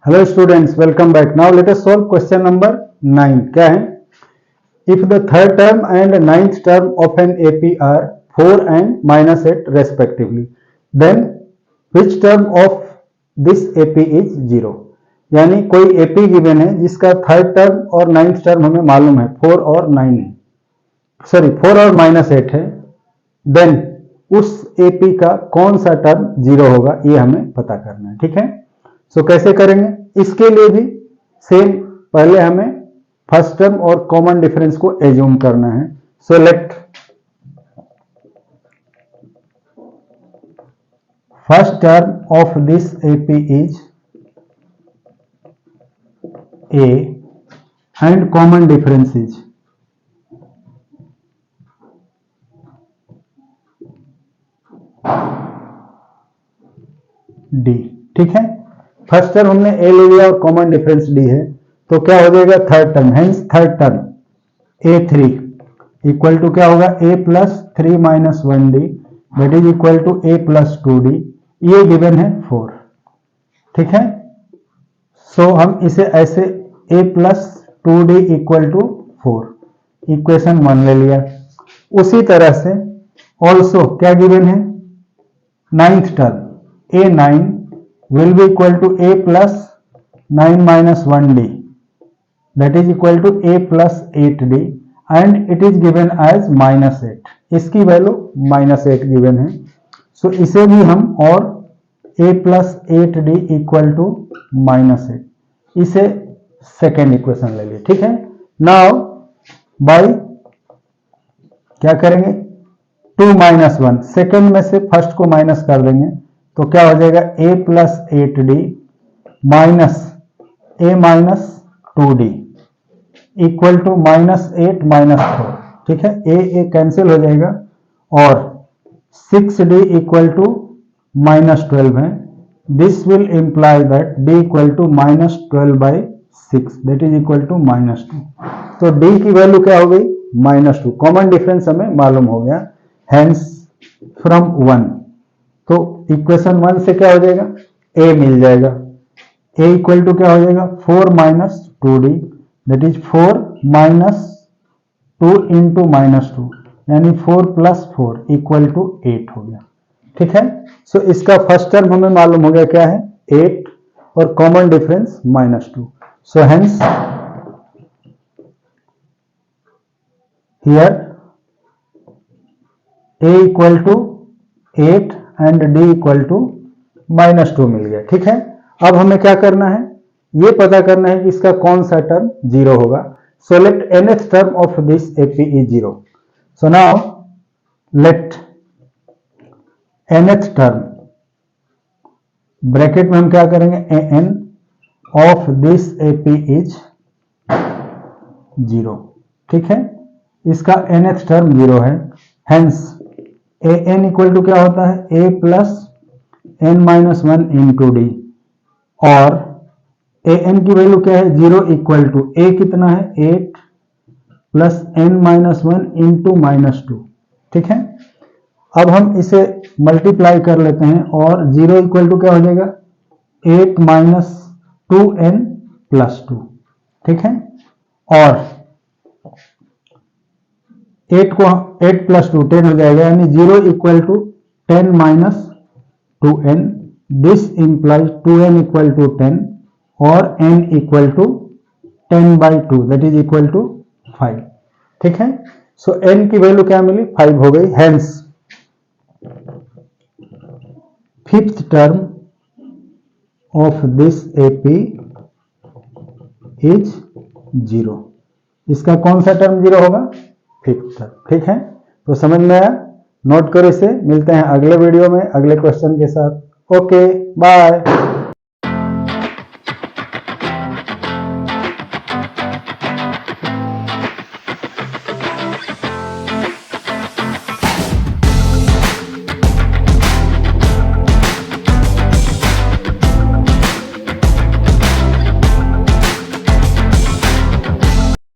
Hello students, welcome back. Now let us solve question number 9। क्या है? If the third term and ninth term of an AP are 4 and -8 respectively, then which term of this AP is 0। यानी कोई AP given है जिसका third term और ninth term हमें मालूम है, 4 और 9 है, सॉरी 4 और -8 है, देन उस एपी का कौन सा टर्म 0 होगा ये हमें पता करना है। ठीक है, सो कैसे करेंगे? इसके लिए भी सेम, पहले हमें फर्स्ट टर्म और कॉमन डिफरेंस को एज्यूम करना है। So let first term of this AP is A and common difference is D. ठीक है, फर्स्ट टर्म हमने ए ले लिया और कॉमन डिफरेंस डी है, तो क्या हो जाएगा third term, hence third term a3 equal to क्या होगा a plus 3 minus 1d that is equal to a plus 2d। ये गिवन है 4। ठीक है, सो हम इसे ऐसे a plus 2d equal to 4 equation 1 ले लिया। उसी तरह से ऑल्सो क्या गिवन है, ninth term a9 will be equal to a plus 9 minus 1d that is equal to a plus 8d and it is given as -8। इसकी value -8 given है, सो इसे भी हम और a plus 8d equal to -8, इसे second equation ले लिए। ठीक है, नाउ बाई क्या करेंगे, 2 माइनस 1, सेकेंड में से फर्स्ट को माइनस कर देंगे तो क्या हो जाएगा a plus 8d minus a minus 2d equal to -8 minus 4। ठीक है, a कैंसिल हो जाएगा और 6d इक्वल टू -12 है। This will imply that d equal to -12/6 that is equal to -2। तो d की वैल्यू क्या हो गई, -2। कॉमन डिफरेंस हमें मालूम हो गया, हेंस फ्रॉम 1, तो इक्वेशन 1 से क्या हो जाएगा, a मिल जाएगा। a इक्वल टू क्या हो जाएगा 4 minus 2d that is 4 minus 2 into -2 यानी 4 प्लस 4 इक्वल टू 8 हो गया। ठीक है, सो इसका फर्स्ट टर्म हमें मालूम हो गया क्या है 8 और common difference -2। So hence here a equal to 8 and d equal to -2 मिल गया। ठीक है, अब हमें क्या करना है, ये पता करना है कि इसका कौन सा टर्म 0 होगा। So let nth term of this AP is 0। So now let nth term bracket में हम क्या करेंगे, an of this AP is 0। ठीक है, इसका nth टर्म 0 है, हेंस an इक्वल टू क्या होता है a plus n minus 1 into D, और an की वैल्यू क्या है 0 इक्वल टू a कितना है 8 प्लस n माइनस 1 इंटू -2। ठीक है, अब हम इसे मल्टीप्लाई कर लेते हैं और 0 इक्वल टू क्या हो जाएगा 8 माइनस 2n प्लस 2। ठीक है, और 8 प्लस 2 10 हो जाएगा, यानी 0 equal to 10 minus 2n। This implies 2n equal to 10 और n equal to 10/2 that is equal to 5। ठीक है, सो n की वैल्यू क्या मिली 5 हो गई, hence fifth term of this AP is 0। इसका कौन सा टर्म 0 होगा, फिफ्थ टर्म। ठीक है, तो समझ में आया, नोट करो इसे। मिलते हैं अगले वीडियो में अगले क्वेश्चन के साथ। Okay, bye.